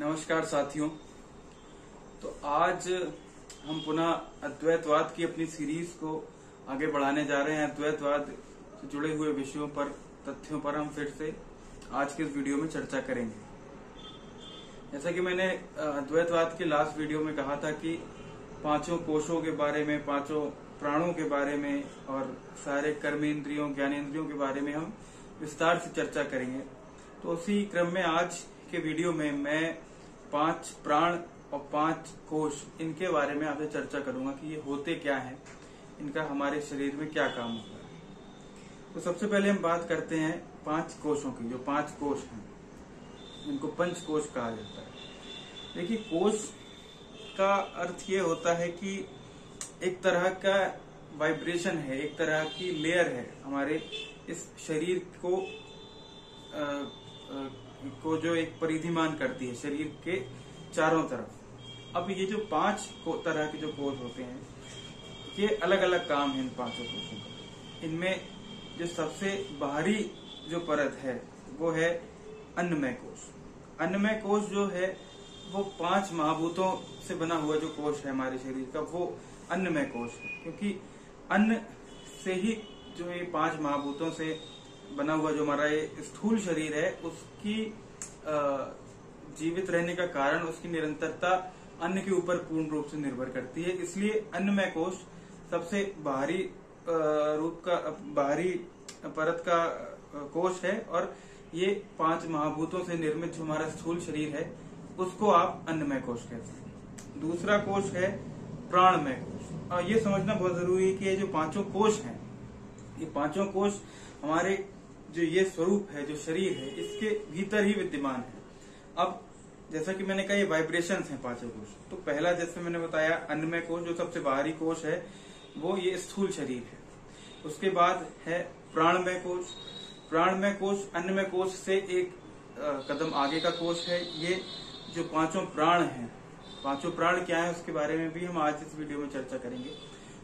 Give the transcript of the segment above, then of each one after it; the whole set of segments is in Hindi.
नमस्कार साथियों। तो आज हम पुनः अद्वैतवाद की अपनी सीरीज को आगे बढ़ाने जा रहे हैं। अद्वैतवाद से जुड़े हुए विषयों पर, तथ्यों पर हम फिर से आज के इस वीडियो में चर्चा करेंगे। जैसा कि मैंने अद्वैतवाद के लास्ट वीडियो में कहा था कि पांचों कोशों के बारे में, पांचों प्राणों के बारे में और सारे कर्मेंद्रियों, ज्ञानेंद्रियों के बारे में हम विस्तार से चर्चा करेंगे। तो उसी क्रम में आज के वीडियो में मैं 5 प्राण और 5 कोश, इनके बारे में आपसे चर्चा करूंगा कि ये होते क्या हैं, इनका हमारे शरीर में क्या काम होता है। तो सबसे पहले हम बात करते हैं 5 कोशों की। जो 5 कोश हैं इनको पंच कोश कहा जाता है। देखिए, कोश का अर्थ ये होता है कि एक तरह का वाइब्रेशन है, एक तरह की लेयर है हमारे इस शरीर को जो एक परिधिमान करती है शरीर के चारों तरफ। अब ये जो 5 तरह के जो कोश होते हैं, ये अलग अलग काम है इन 5 कोशों का। इनमें जो सबसे बाहरी जो परत है वो है अन्नमय कोश। अन्नमय कोश जो है वो 5 महाभूतों से बना हुआ जो कोश है हमारे शरीर का, वो अन्नमय कोश है। क्योंकि अन्न से ही जो ये 5 महाभूतों से बना हुआ जो हमारा ये स्थूल शरीर है, उसकी जीवित रहने का कारण, उसकी निरंतरता अन्न के ऊपर पूर्ण रूप से निर्भर करती है। इसलिए अन्नमय कोश सबसे बाहरी रूप का, बाहरी परत का कोश है और ये 5 महाभूतों से निर्मित जो हमारा स्थूल शरीर है उसको आप अन्नमय कोश कहते हैं। दूसरा कोश है प्राणमय कोश। और ये समझना बहुत जरूरी है कि ये जो 5 कोश हैं, ये 5 कोश हमारे जो ये स्वरूप है, जो शरीर है, इसके भीतर ही विद्यमान है। अब जैसा कि मैंने कहा, ये वाइब्रेशंस हैं 5 कोश। तो पहला, जैसे मैंने बताया, अन्नमय कोश जो सबसे बाहरी कोश है वो ये स्थूल शरीर है। उसके बाद है प्राणमय कोश। प्राणमय कोश अन्नमय कोश से एक कदम आगे का कोश है। ये जो 5 प्राण हैं, 5 प्राण क्या है उसके बारे में भी हम आज इस वीडियो में चर्चा करेंगे।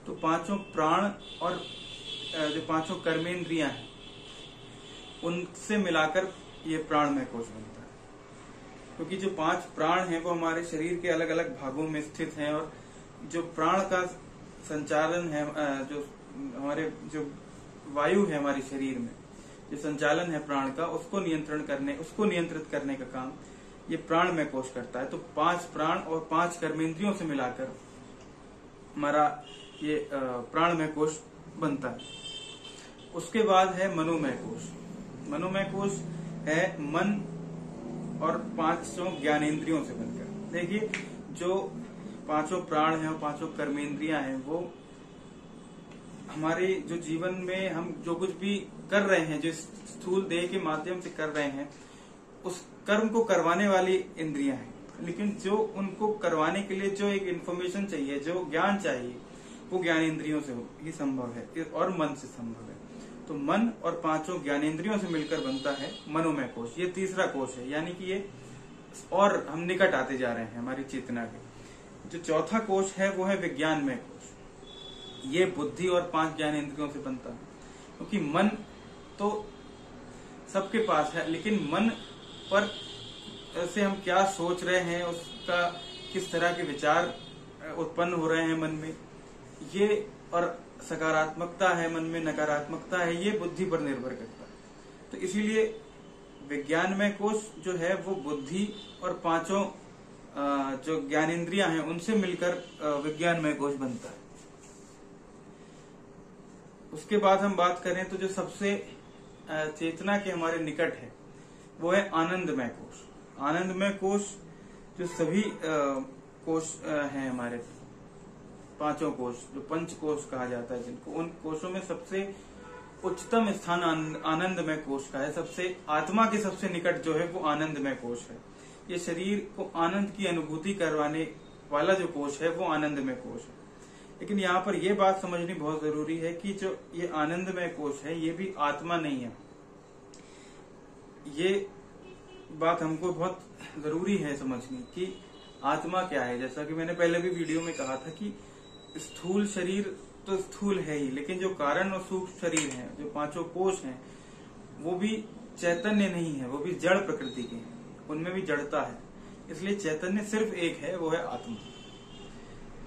तो 5 प्राण और जो 5 कर्मेंद्रियां हैं उनसे मिलाकर ये प्राणमय कोश बनता है। क्योंकि जो 5 प्राण हैं वो हमारे शरीर के अलग अलग भागों में स्थित हैं और जो प्राण का संचालन है, जो हमारे जो वायु है हमारे शरीर में, जो संचालन है प्राण का, उसको नियंत्रित करने का काम ये प्राणमय कोश करता है। तो 5 प्राण और 5 कर्मेंद्रियों से मिलाकर हमारा ये प्राणमय कोश बनता है। उसके बाद है मनोमय कोश। मनोमय कोश है मन और 5 ज्ञानेंद्रियों से बनकर। देखिए, जो 5 प्राण हैं और 5 कर्मेंद्रियां हैं, वो हमारे जो जीवन में हम जो कुछ भी कर रहे हैं, जो स्थूल देह के माध्यम से कर रहे हैं, उस कर्म को करवाने वाली इंद्रियां हैं। लेकिन जो उनको करवाने के लिए जो एक इन्फॉर्मेशन चाहिए, जो ज्ञान चाहिए, वो ज्ञानेंद्रियों से ही संभव है और मन से संभव है। तो मन और 5 ज्ञानेंद्रियों से मिलकर बनता है मनोमय कोश। ये तीसरा कोश है, यानी कि ये और हम निकट आते जा रहे हैं हमारी चेतना के। जो चौथा कोश है वो है विज्ञानमय कोश। ये बुद्धि और 5 ज्ञानेंद्रियों से बनता है। क्योंकि मन तो सबके पास है, लेकिन मन पर से हम क्या सोच रहे हैं, उसका किस तरह के विचार उत्पन्न हो रहे हैं मन में, ये, और सकारात्मकता है मन में, नकारात्मकता है, ये बुद्धि पर निर्भर करता है। तो इसीलिए विज्ञानमय कोश जो है वो बुद्धि और 5 जो ज्ञानेंद्रियां हैं उनसे मिलकर विज्ञानमय कोश बनता है। उसके बाद हम बात करें तो जो सबसे चेतना के हमारे निकट है वो है आनंदमय कोश। आनंदमय कोश जो सभी कोश हैं हमारे 5 कोश, जो पंच कोश कहा जाता है जिनको, उन कोशों में सबसे उच्चतम स्थान आनंदमय कोश का है। सबसे आत्मा के सबसे निकट जो है वो आनंदमय कोश है। ये शरीर को आनंद की अनुभूति करवाने वाला जो कोश है वो आनंदमय कोश है। लेकिन यहाँ पर यह बात समझनी बहुत जरूरी है कि जो ये आनंदमय कोश है ये भी आत्मा नहीं है। ये बात हमको बहुत जरूरी है समझनी कि आत्मा क्या है। जैसा कि मैंने पहले भी वीडियो में कहा था कि स्थूल शरीर तो स्थूल है ही, लेकिन जो कारण और सूक्ष्म शरीर है, जो 5 कोश हैं, वो भी चैतन्य नहीं है, वो भी जड़ प्रकृति के हैं, उनमें भी जड़ता है। इसलिए चैतन्य सिर्फ एक है, वो है आत्मा।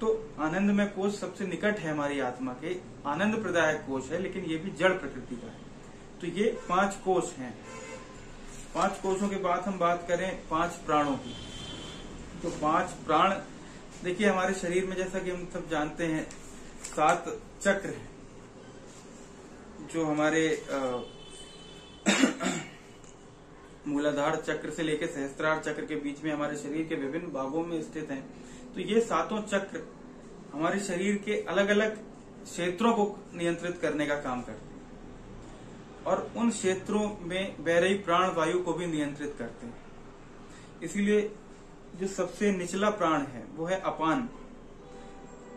तो आनंदमय कोश सबसे निकट है हमारी आत्मा के, आनंद प्रदायक कोश है, लेकिन ये भी जड़ प्रकृति का है। तो ये 5 कोश हैं। 5 कोशों के बाद हम बात करें 5 प्राणों की। तो 5 प्राण, देखिए हमारे शरीर में जैसा कि हम सब जानते हैं 7 चक्र हैं, जो हमारे मूलाधार चक्र से लेकर सहस्त्रार चक्र के बीच में हमारे शरीर के विभिन्न भागों में स्थित हैं। तो ये 7 चक्र हमारे शरीर के अलग अलग क्षेत्रों को नियंत्रित करने का काम करते हैं और उन क्षेत्रों में बह रही प्राण वायु को भी नियंत्रित करते हैं। इसीलिए जो सबसे निचला प्राण है वो है अपान,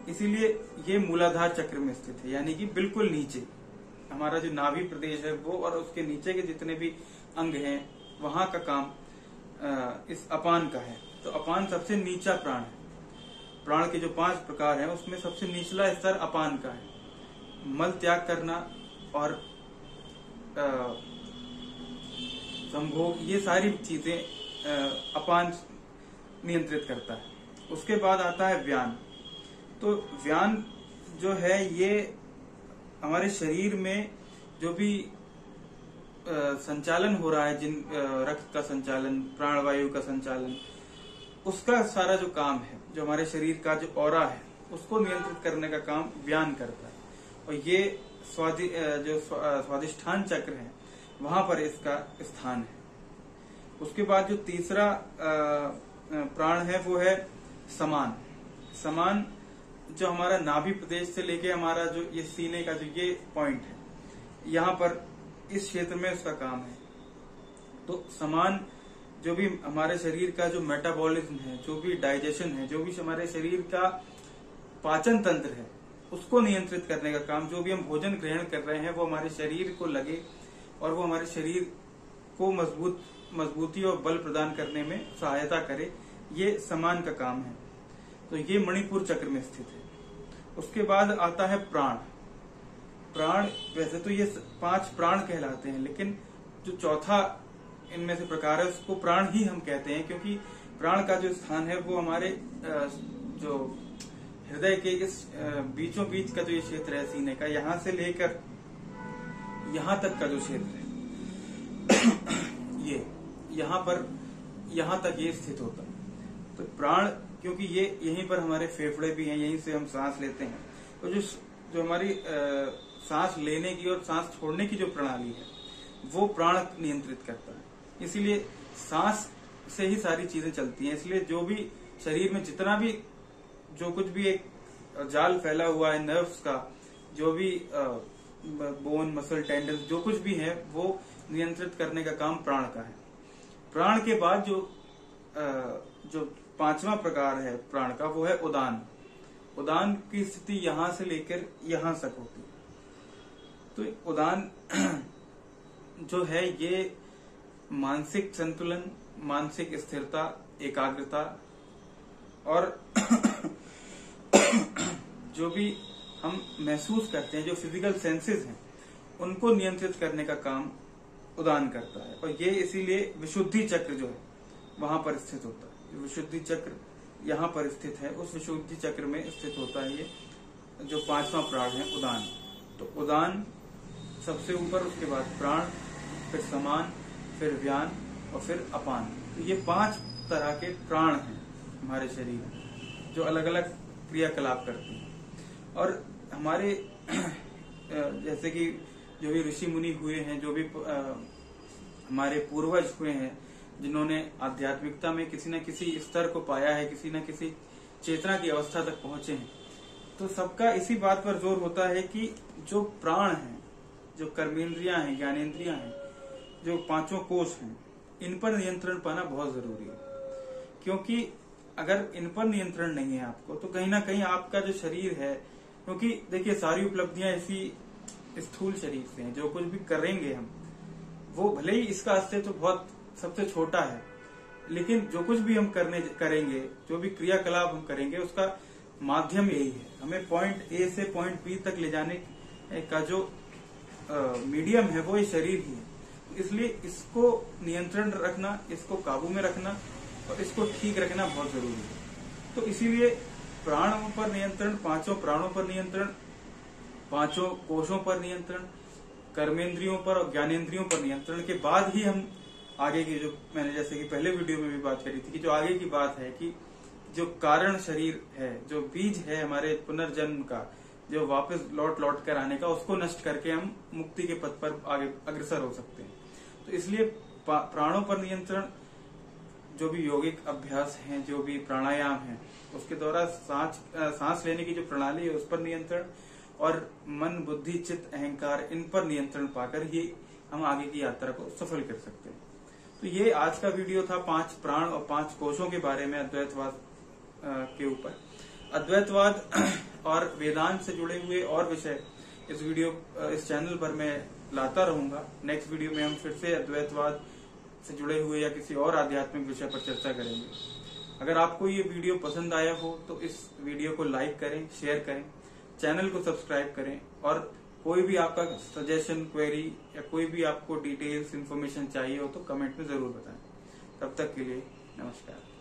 इसीलिए ये मूलाधार चक्र में स्थित है, यानी कि बिल्कुल नीचे हमारा जो नाभि प्रदेश है वो और उसके नीचे के जितने भी अंग हैं वहां का काम इस अपान का है। तो अपान सबसे नीचा प्राण है। प्राण के जो 5 प्रकार हैं उसमें सबसे निचला स्तर अपान का है। मल त्याग करना और संभोग, ये सारी चीजें अपान नियंत्रित करता है। उसके बाद आता है व्यान। तो व्यान जो है ये हमारे शरीर में जो भी संचालन हो रहा है, जिन रक्त का संचालन, प्राणवायु का संचालन, उसका सारा जो काम है, जो हमारे शरीर का जो ऑरा है उसको नियंत्रित करने का काम व्यान करता है। और ये जो स्वादिष्ठान चक्र है वहां पर इसका स्थान है। उसके बाद जो तीसरा प्राण है वो है समान। समान जो हमारा नाभि प्रदेश से लेके हमारा जो ये सीने का जो ये पॉइंट है, यहाँ पर इस क्षेत्र में उसका काम है। तो समान जो भी हमारे शरीर का जो मेटाबॉलिज्म है, जो भी डाइजेशन है, जो भी हमारे शरीर का पाचन तंत्र है, उसको नियंत्रित करने का काम, जो भी हम भोजन ग्रहण कर रहे हैं वो हमारे शरीर को लगे और वो हमारे शरीर को मजबूती और बल प्रदान करने में सहायता करे, ये समान का काम है। तो ये मणिपुर चक्र में स्थित है। उसके बाद आता है प्राण। प्राण वैसे तो ये 5 प्राण कहलाते हैं, लेकिन जो चौथा इनमें से प्रकार है उसको प्राण ही हम कहते हैं, क्योंकि प्राण का जो स्थान है वो हमारे जो हृदय के इस बीचों बीच का जो ये क्षेत्र है सीने का, यहाँ से लेकर यहाँ तक का जो क्षेत्र है ये यहाँ तक ये स्थित होता है। तो प्राण, क्योंकि ये यहीं पर हमारे फेफड़े भी हैं, यहीं से हम सांस लेते हैं, तो जो हमारी सांस लेने की और सांस छोड़ने की जो प्रणाली है वो प्राण नियंत्रित करता है। इसीलिए सांस से ही सारी चीजें चलती हैं। इसलिए जो भी शरीर में जितना भी जो कुछ भी एक जाल फैला हुआ है नर्व्स का, जो भी बोन, मसल, टेंडन, जो कुछ भी है वो नियंत्रित करने का काम प्राण का है। प्राण के बाद जो 5वां प्रकार है प्राण का वो है उदान। उदान की स्थिति यहां से लेकर यहां तक होती है। तो उदान जो है ये मानसिक संतुलन, मानसिक स्थिरता, एकाग्रता और जो भी हम महसूस करते हैं, जो फिजिकल सेंसेस हैं, उनको नियंत्रित करने का काम उदान करता है। और ये इसीलिए विशुद्धि चक्र जो है वहां पर स्थित होता है। विशुद्धि चक्र यहाँ पर स्थित है, उस विशुद्धि चक्र में स्थित होता है ये जो 5वां प्राण है उदान। तो उदान सबसे ऊपर, उसके बाद प्राण, फिर समान, फिर व्यान और फिर अपान। तो ये 5 तरह के प्राण हैं हमारे शरीर में जो अलग अलग क्रियाकलाप करते हैं। और हमारे जैसे कि जो भी ऋषि मुनि हुए हैं, जो भी हमारे पूर्वज हुए हैं, जिन्होंने आध्यात्मिकता में किसी न किसी स्तर को पाया है, किसी न किसी चेतना की अवस्था तक पहुंचे हैं, तो सबका इसी बात पर जोर होता है कि जो प्राण हैं, जो कर्मेंद्रियां हैं, ज्ञानेंद्रियां हैं, जो 5 कोश हैं, इन पर नियंत्रण पाना बहुत जरूरी है। क्योंकि अगर इन पर नियंत्रण नहीं है आपको, तो कहीं ना कहीं आपका जो शरीर है, क्योंकि देखिए सारी उपलब्धियां इसी स्थूल शरीर से हैं। जो कुछ भी करेंगे हम, वो भले ही इसका अस्तित्व तो बहुत सबसे छोटा है, लेकिन जो कुछ भी हम करेंगे, जो भी क्रियाकलाप हम करेंगे, उसका माध्यम यही है। हमें पॉइंट ए से पॉइंट बी तक ले जाने का जो मीडियम है वो ये शरीर ही है। इसलिए इसको नियंत्रण रखना, इसको काबू में रखना और इसको ठीक रखना बहुत जरूरी है। तो इसीलिए प्राणों पर नियंत्रण, पांचों प्राणों पर नियंत्रण, पांचों कोशों पर नियंत्रण, कर्मेंद्रियों पर और ज्ञानेंद्रियों पर नियंत्रण के बाद ही हम आगे की, जो मैंने जैसे कि पहले वीडियो में भी बात करी थी कि जो आगे की बात है कि जो कारण शरीर है, जो बीज है हमारे पुनर्जन्म का, जो वापस लौट कर आने का, उसको नष्ट करके हम मुक्ति के पथ पर आगे अग्रसर हो सकते हैं। तो इसलिए प्राणों पर नियंत्रण, जो भी यौगिक अभ्यास हैं, जो भी प्राणायाम है, उसके द्वारा सांस लेने की जो प्रणाली है उस पर नियंत्रण, और मन, बुद्धि, चित्त, अहंकार, इन पर नियंत्रण पाकर ही हम आगे की यात्रा को सफल कर सकते हैं। तो ये आज का वीडियो था 5 प्राण और 5 कोशों के बारे में, अद्वैतवाद के ऊपर। अद्वैतवाद और वेदांत से जुड़े हुए और विषय इस चैनल पर मैं लाता रहूंगा। नेक्स्ट वीडियो में हम फिर से अद्वैतवाद से जुड़े हुए या किसी और आध्यात्मिक विषय पर चर्चा करेंगे। अगर आपको ये वीडियो पसंद आया हो तो इस वीडियो को लाइक करें, शेयर करें, चैनल को सब्सक्राइब करें, और कोई भी आपका सजेशन, क्वेरी या कोई भी आपको डिटेल्स, इन्फॉर्मेशन चाहिए हो तो कमेंट में जरूर बताएं। तब तक के लिए नमस्कार।